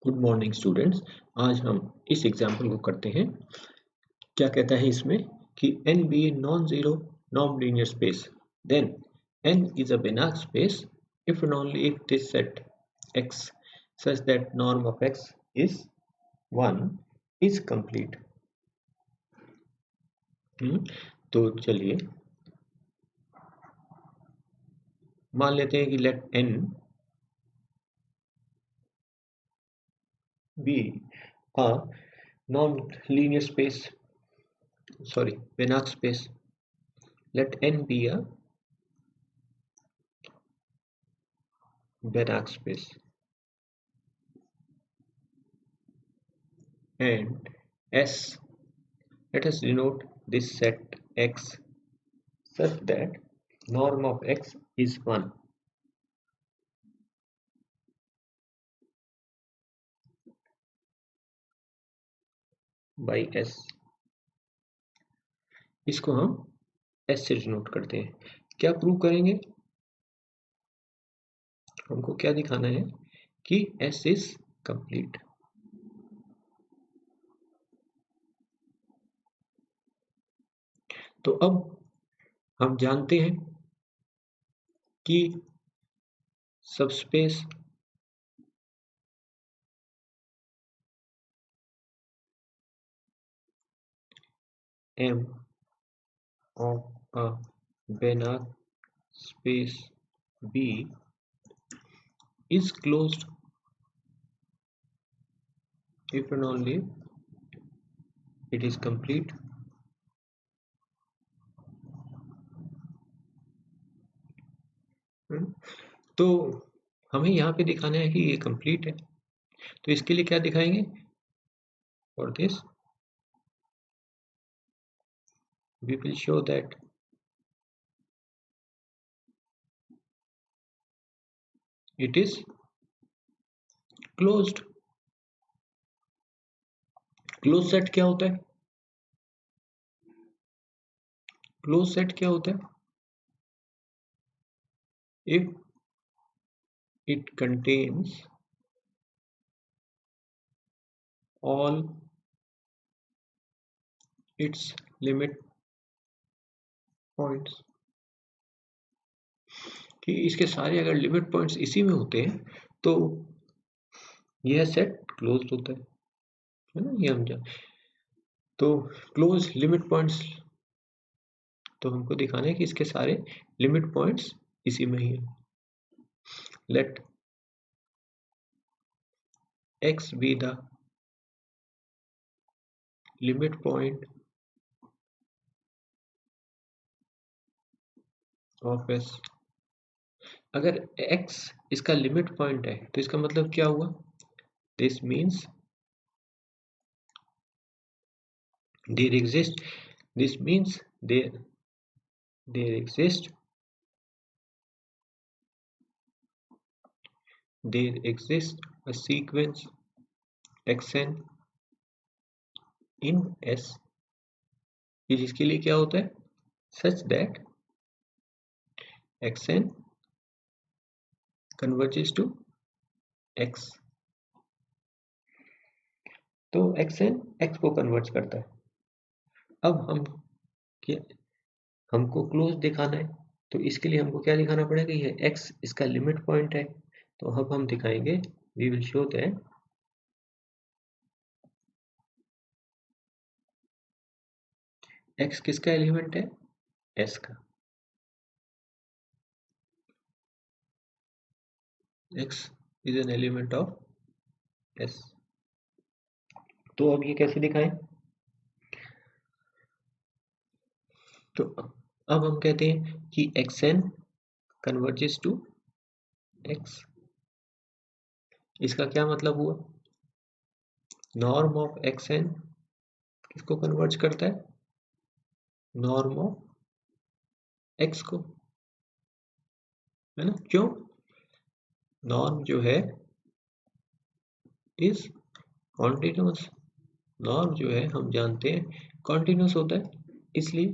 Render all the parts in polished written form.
Good morning students. आज हम इस एग्जाम्पल को करते हैं। क्या कहता है इसमें कि n be a non-zero non-linear space, then n is a Banach space if and only if this set x such that norm of x is 1 is complete। तो चलिए मान लेते हैं कि let n be a non-linear space, Banach space. Let n be a Banach space and S, let us denote this set X such that norm of X is 1 by S। इसको हम S से denote करते हैं। क्या prove करेंगे? हमको क्या दिखाना है कि S is complete। तो अब हम जानते हैं कि subspace M of a Banach space B is closed if and only it is complete तो हमें यहाँ पे दिखाना है कि ये कंप्लीट है। तो इसके लिए क्या दिखाएंगे? For this we will show that it is closed। Close set क्या होता है? क्लोज सेट क्या होता है? if it contains all its limit points, कि इसके सारे अगर लिमिट पॉइंट्स इसी में होते हैं तो यह सेट क्लोज्ड होता है ना? ये हम जान तो क्लोज लिमिट पॉइंट्स, तो हमको दिखाना है कि इसके सारे लिमिट पॉइंट्स इसी में ही है। Let x be the limit point of S। अगर x इसका लिमिट पॉइंट है तो इसका मतलब क्या हुआ? This means there exists a sequence xn in S, ये जिसके लिए क्या होता है? such that xn converges to x। तो xn x को कन्वर्ज करता है। अब हमको क्लोज दिखाना है तो इसके लिए हमको क्या दिखाना पड़ेगा? ये x इसका लिमिट पॉइंट है। तो अब हम दिखाएंगे we will show that x किसका एलिमेंट है? S का। x is an element of S। तो अब ये कैसे दिखाएं? तो अब हम कहते हैं कि xn कन्वर्जेस टू x। इसका क्या मतलब हुआ? नॉर्म ऑफ xn किसको कन्वर्ज करता है? नॉर्म ऑफ x को, है ना? क्यों? नॉर्म जो है इज कॉन्टिन्यूअस। नॉर्म जो है हम जानते हैं कॉन्टिन्यूअस होता है, इसलिए।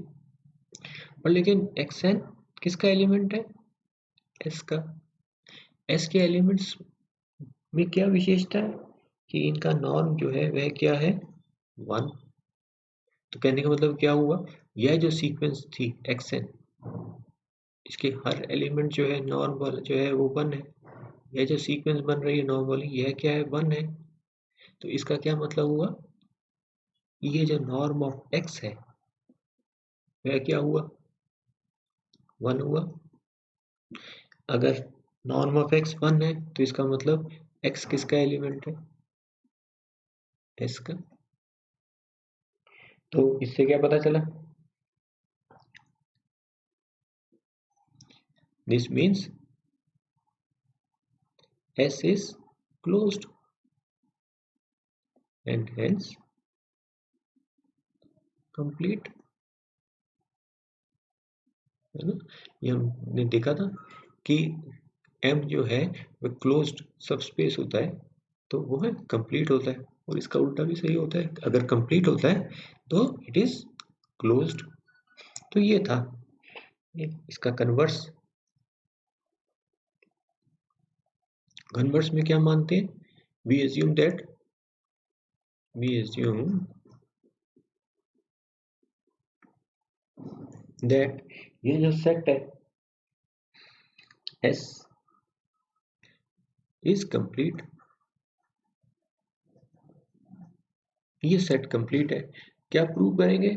और लेकिन xn किसका एलिमेंट है? S का। S के एलिमेंट्स में क्या विशेषता है? कि इनका नॉर्म जो है वह क्या है 1। तो कहने का मतलब क्या हुआ, यह जो सीक्वेंस थी xn, इसके हर एलिमेंट जो है नॉर्म वाला जो है वो 1 है। यह जो सीक्वेंस बन रही है नॉर्म वाली यह क्या है 1 है। तो इसका क्या मतलब हुआ, ये जो नॉर्म ऑफ x है वह क्या हुआ 1 हुआ। अगर नॉर्म ऑफ x 1 है तो इसका मतलब x किसका एलिमेंट है, s का। तो इससे क्या पता चला, this means s is closed and hence complete, है ना। ये हमने देखा था कि M जो है वह क्लोज्ड सबस्पेस होता है तो वो है कंप्लीट होता है, और इसका उल्टा भी सही होता है, अगर कंप्लीट होता है तो इट इज क्लोज्ड। तो ये था इसका कन्वर्स। कन्वर्स में क्या मानते हैं, वी एज्यूम दैट ये जो सेट है S इज कंप्लीट, ये सेट कंप्लीट है। क्या प्रूव करेंगे,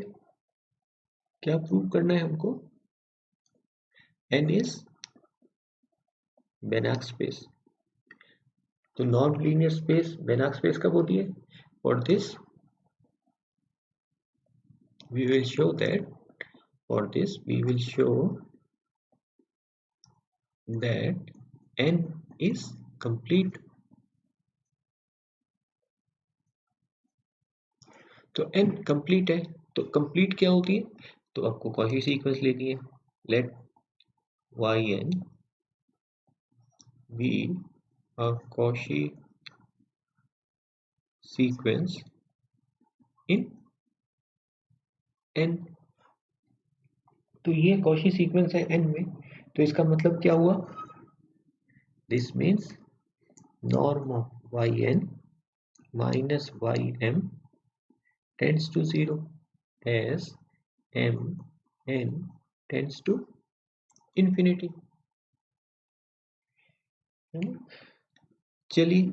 क्या प्रूव करना है हमको, N इज बेनाक स्पेस। तो नॉन लीनियर स्पेस बेनाक स्पेस कब होती है, for this we will show that for this we will show that N is complete। तो N complete है, तो complete क्या होती है, तो आपको कॉची सीक्वेंस लेनी है, let yn be a Cauchy sequence in N। तो ये कॉची सीक्वेंस है N में, तो इसका मतलब क्या हुआ, this means norm of yn minus ym tends to 0 as mn tends to infinity। चलिए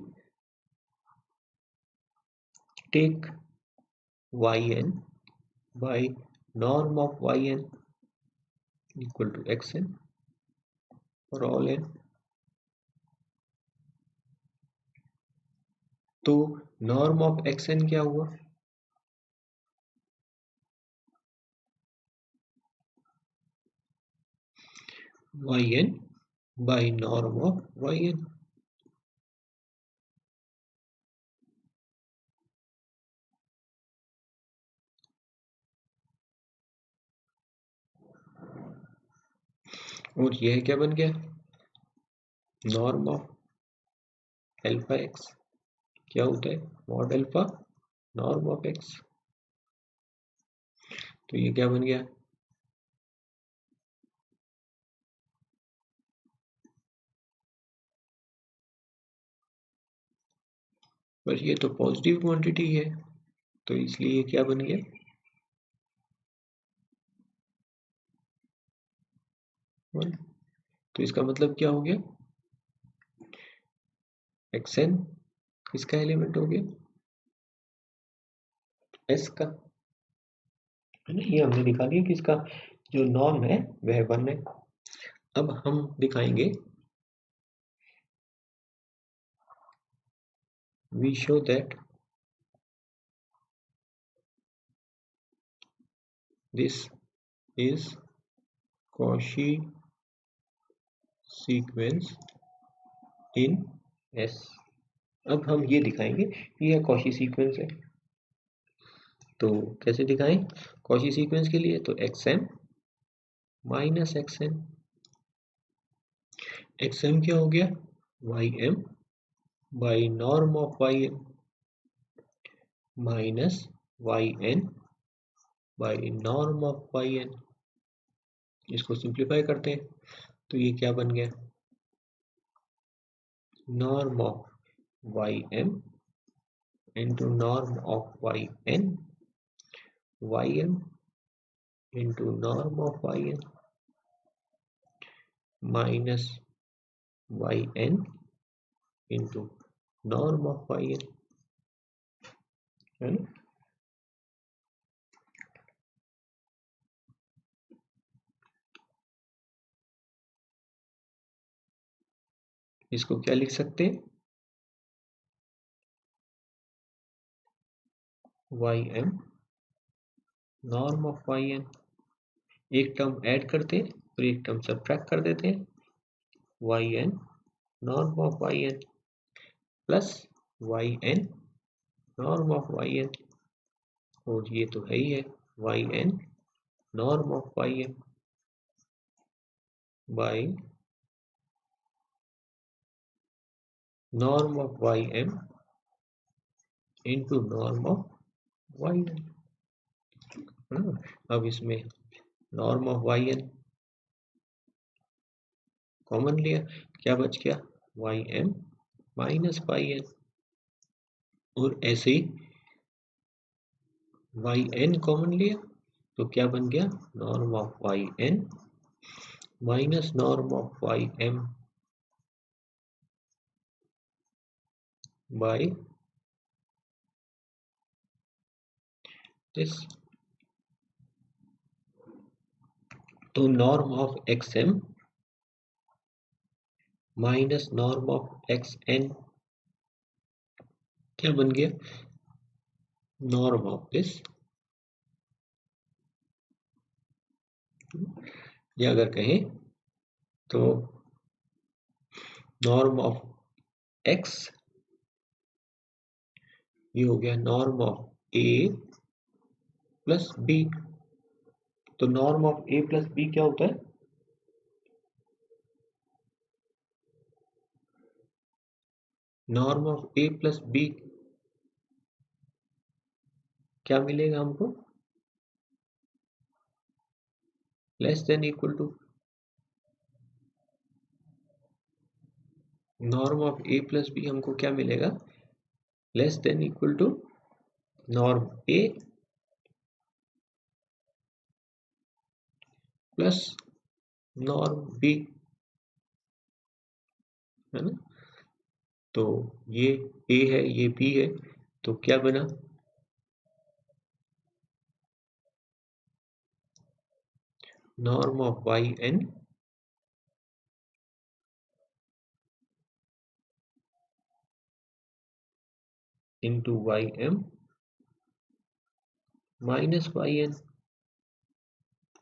take yn by norm of yn equal to xn for all n। तो norm of xn क्या हुआ, yn by norm of yn। और यह क्या बन गया, norm of alpha x क्या होता है mod alpha norm of x। तो ये क्या बन गया, पर ये तो पॉजिटिव क्वांटिटी है तो इसलिए क्या बन गया, वन। तो इसका मतलब क्या हो गया, xn किसका एलिमेंट हो गया, s का, है ना। ये हमने दिखा दिया कि इसका जो नॉर्म है वह 1 है। अब हम दिखाएंगे, we show that this is Cauchy sequence in S। अब हम ये दिखाएंगे कि यह कॉची सीक्वेंस है। तो कैसे दिखाएं, कॉची सीक्वेंस के लिए तो xm माइनस xn, xm क्या हो गया ym by norm of yn minus yn by norm of yn। इसको सिंप्लीफाई करते हैं तो ये क्या बन गया, norm of ym into norm of yn, ym into norm of yn minus yn into norm of yn, है ना। इसको क्या लिख सकते हैं, ym norm of yn, एक टर्म ऐड करते हैं और एक टर्म सब्ट्रैक्ट कर देते हैं, yn norm of yn plus yn norm of yn, और ये तो है ही है yn norm of ym by norm of ym into norm of yn। अब इसमें norm of yn कॉमन लिया, क्या बच गया, ym माइनस yn, और ऐसे ही yn कॉमन लिया तो क्या बन गया, norm of yn minus norm of ym by this. तो norm of xm minus norm of xn क्या बन गया, नॉर्म ऑफ दिस, या अगर कहें तो नॉर्म ऑफ x, ये हो गया norm of a plus b। तो norm of a plus b क्या होता है, norm of a plus b क्या मिलेगा हमको, less than equal to norm of a plus b, हमको क्या मिलेगा, less than equal to norm a plus norm b, है ना। तो ये a है, ये b है, तो क्या बना, norm of yn into ym minus yn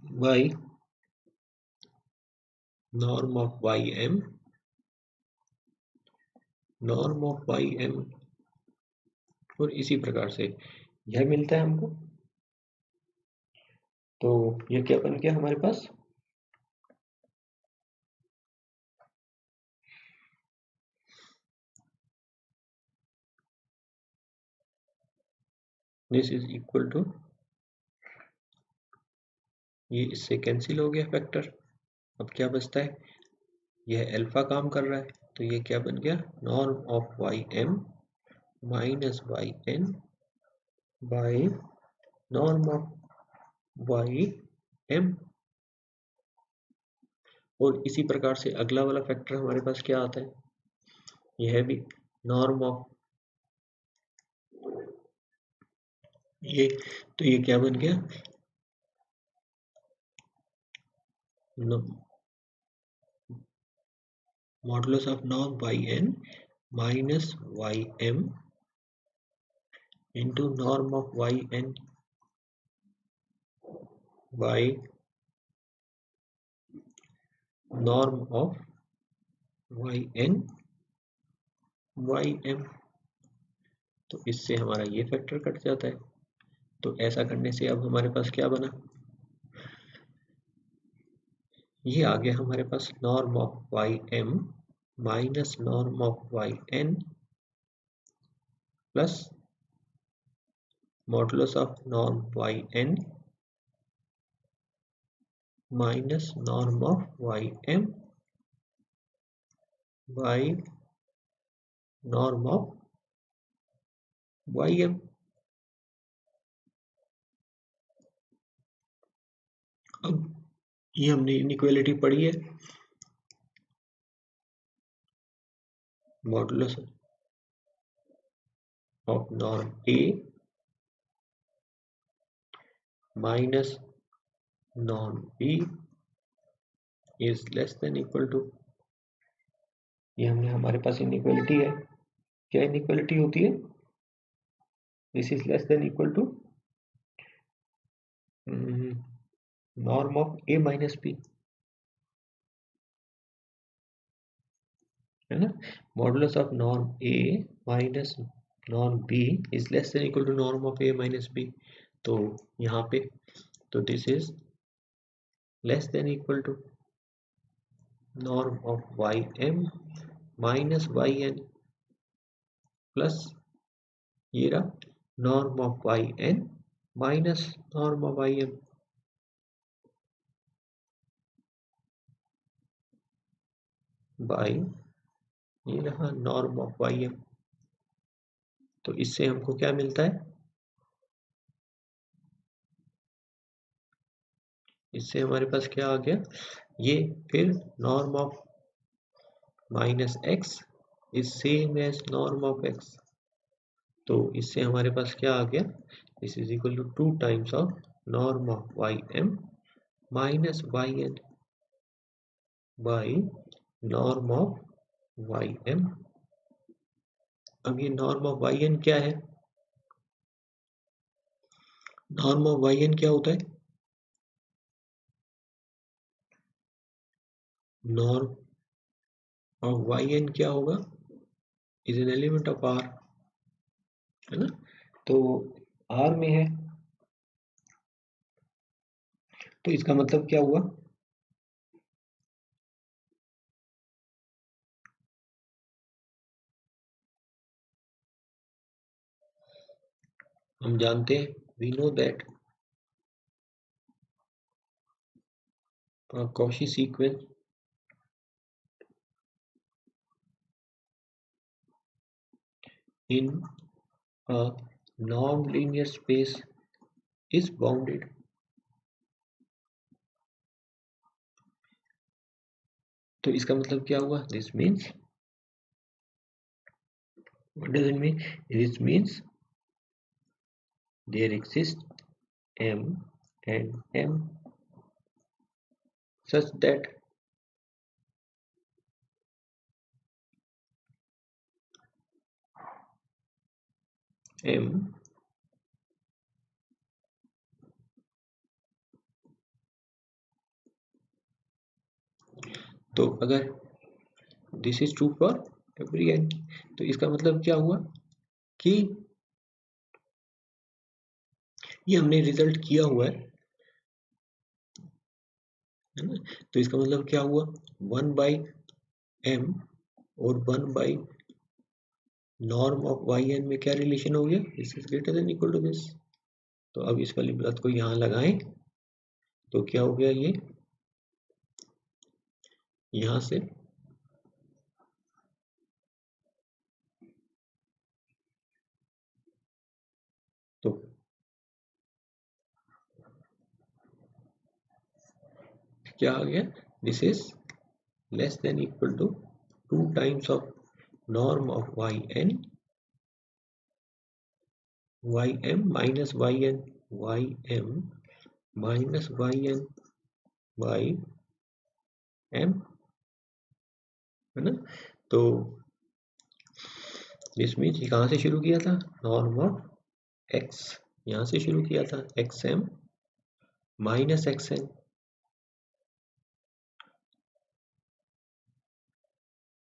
by norm of ym, norm of ym, और इसी प्रकार से यह मिलता है हमको। तो ये क्या बन गया हमारे पास, दिस इज इक्वल टू, ये इससे कैंसिल हो गया फैक्टर, अब क्या बचता है, यह अल्फा काम कर रहा है, तो ये क्या बन गया, norm of ym minus yn by norm of ym। और इसी प्रकार से अगला वाला फैक्टर हमारे पास क्या आता है, यह भी नॉर्म ऑफ ये, तो ये क्या बन गया, modulus of norm yn minus ym into norm of yn by norm of yn ym। तो इससे हमारा ये फैक्टर कट जाता है। तो ऐसा करने से अब हमारे पास क्या बना, ये आ गया हमारे पास norm of ym minus norm of yn plus modulus of norm yn minus norm of ym by norm of ym। अब ये हमने इनइक्वालिटी पढ़ी है, modulus of norm a minus norm b is less than equal to, ये हमने हमारे पास inequality है। क्या इनइक्वालिटी होती है? This is less than equal to norm of a minus b, है ना। Modulus of norm a minus norm b is less than equal to norm of a minus b। तो यहाँ पे तो this is less than equal to norm of ym minus yn plus ये रहा norm of yn minus norm of ym। By ये रहा norm of ym। तो इससे हमको क्या मिलता है? इससे हमारे पास क्या आ गया? ये फिर norm of minus x is same as norm of x. तो इससे हमारे पास क्या आ गया? This is equal to 2 times of norm of ym minus yn by norm of ym। अब ये नॉर्म ऑफ yn क्या है? नॉर्म ऑफ yn क्या होता है? नॉर्म ऑफ yn क्या होगा? Is an element of r, है ना। तो r में है, तो इसका मतलब क्या हुआ? हम जानते हैं, we know that Cauchy sequence in a non-linear space is bounded. तो इसका मतलब क्या हुआ? This means, what does it mean? This means there exists m and m such that m तो अगर this is true for every n, तो इसका मतलब क्या हुआ कि ये हमने रिजल्ट किया हुआ है ना। तो इसका मतलब क्या हुआ? 1/m और 1/नॉर्म ऑफ yn में क्या रिलेशन हो गया? This is greater than equal to this. तो अब इस वाली बात को यहाँ लगाएं तो क्या हो गया? ये यहाँ से तो क्या आ गया? This is less than equal to 2 times of norm of yn ym minus yn ym minus yn by m, है ना। तो दिस मीन्स ये कहाँ से शुरू किया था? नॉर्म ऑफ x यहाँ से शुरू किया था, xm माइनस xn।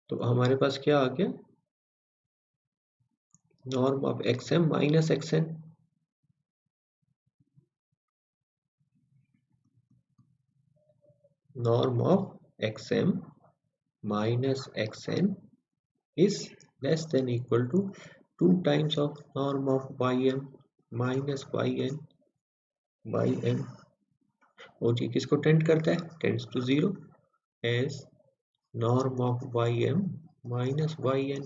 तो हमारे पास क्या आ गया? Norm of xm minus xn। Norm of xm minus xn is less than equal to 2 times of norm of ym minus yn by m। और ये किसको टेंड करता है? Tends to 0 as norm of ym minus yn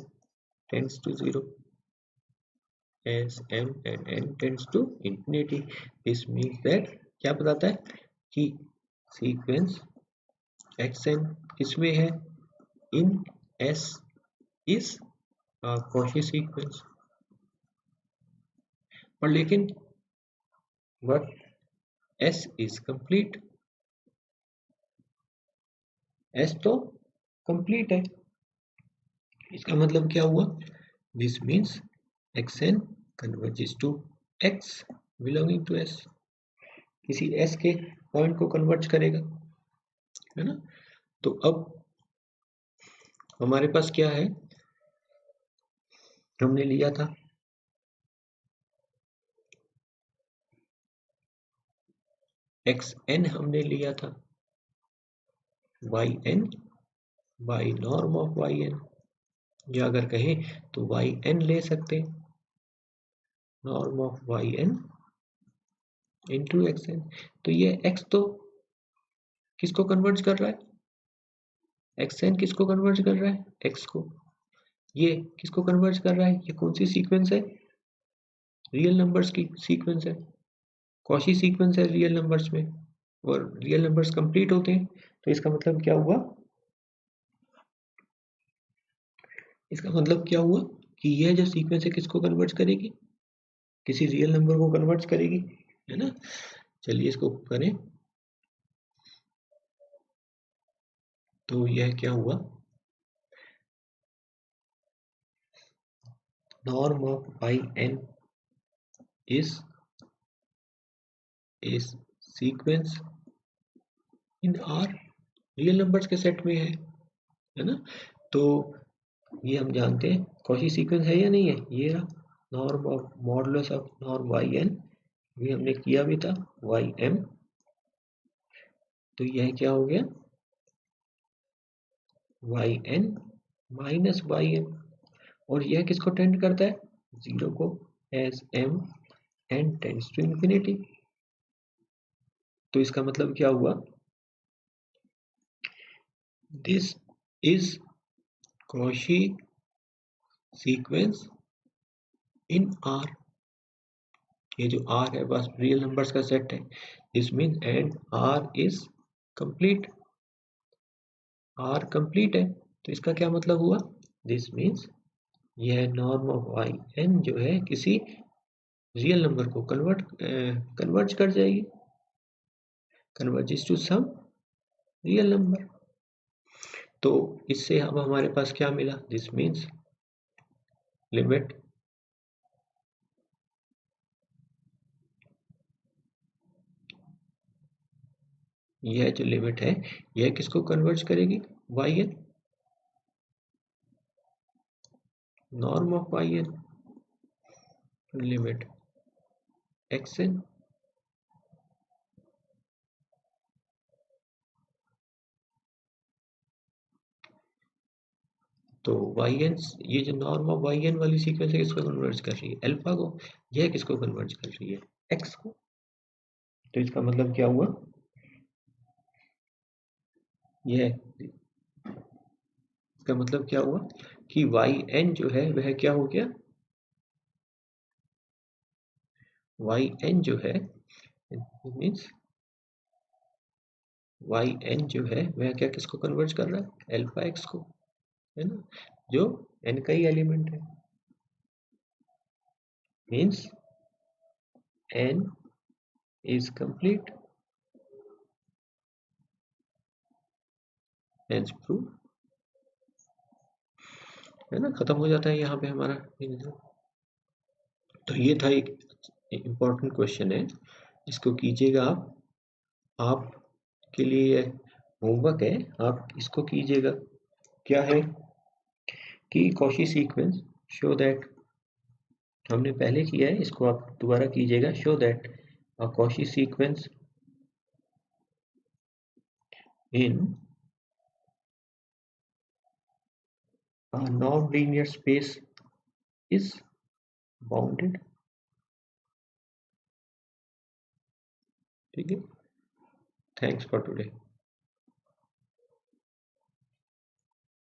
tends to 0। as m and n tends to infinity. This means that क्या बताता है कि sequence xn किसमें है, in S is Cauchy sequence. पर लेकिन but S is complete, S तो complete है। इसका मतलब क्या हुआ, this means xn converges to x belonging to S, किसी S के पॉइंट को कन्वर्ज करेगा, है ना। तो अब हमारे पास क्या है, हमने लिया था xn, हमने लिया था yn by norm of yn, या अगर कहें तो yn ले सकते हैं, norm of yn into xn। तो ये x तो किसको कन्वर्ज कर रहा है, xn किसको कन्वर्ज कर रहा है, x को। ये किसको कन्वर्ज कर रहा है, ये कौन सी सीक्वेंस है, रियल नंबर्स की सीक्वेंस है, कॉची सीक्वेंस है रियल नंबर्स में, और रियल नंबर्स कंप्लीट होते हैं। तो इसका मतलब क्या हुआ, इसका मतलब क्या हुआ कि यह जो सीक्वेंस है किसको कन्वर्ज करेगी, किसी रियल नंबर को कन्वर्ज करेगी, है ना। चलिए इसको करें, तो यह क्या हुआ, norm of yn is a sequence in are, real numbers के सेट में है ना। तो ये हम जानते हैं कॉची सीक्वेंस है या नहीं है, ये रहा norm of modulus of norm yn, ये हमने किया भी था ym। तो यह क्या हो गया, yn माइनस ym, और यह किसको टेंड करता है, 0 को, as m n tends to infinity. तो इसका मतलब क्या हुआ, this is Cauchy sequence in R, ये जो R है बस रियल नंबर्स का सेट है, this mean and R is complete, R complete है। तो इसका क्या मतलब हुआ, दिस मीन्स यह नॉर्म ऑफ yn जो है किसी रियल नंबर को कन्वर्ज कर जाएगी, converges to some real number. तो इससे अब हमारे पास क्या मिला, दिस मीन्स लिमिट यह जो लिमिट है यह किसको कन्वर्ज करेगी, yn, norm of yn limit xn। तो yn, ये जो नॉर्म ऑफ yn वाली सीक्वेंस है किसको कन्वर्ज कर रही है, अल्फा को, यह किसको कन्वर्ज कर रही है, x को। तो इसका मतलब क्या हुआ, यह इसका मतलब क्या हुआ कि yn जो है वह क्या हो गया, yn जो है मीन्स yn जो है वह क्या किसको कन्वर्ज कर रहा है, अल्फा x को, है ना, जो n का ही एलिमेंट है, means n is complete, hence prove, है ना, खत्म हो जाता है यहाँ पे हमारा। तो ये था एक इम्पोर्टेंट क्वेश्चन है, इसको कीजिएगा आपके लिए होमवर्क है, आप इसको कीजिएगा। क्या है कि कॉची सीक्वेंस शो दैट, हमने पहले किया है, इसको आप दोबारा कीजिएगा, show that a Cauchy sequence in a non-linear space is bounded। ठीक है, थैंक्स फॉर टुडे।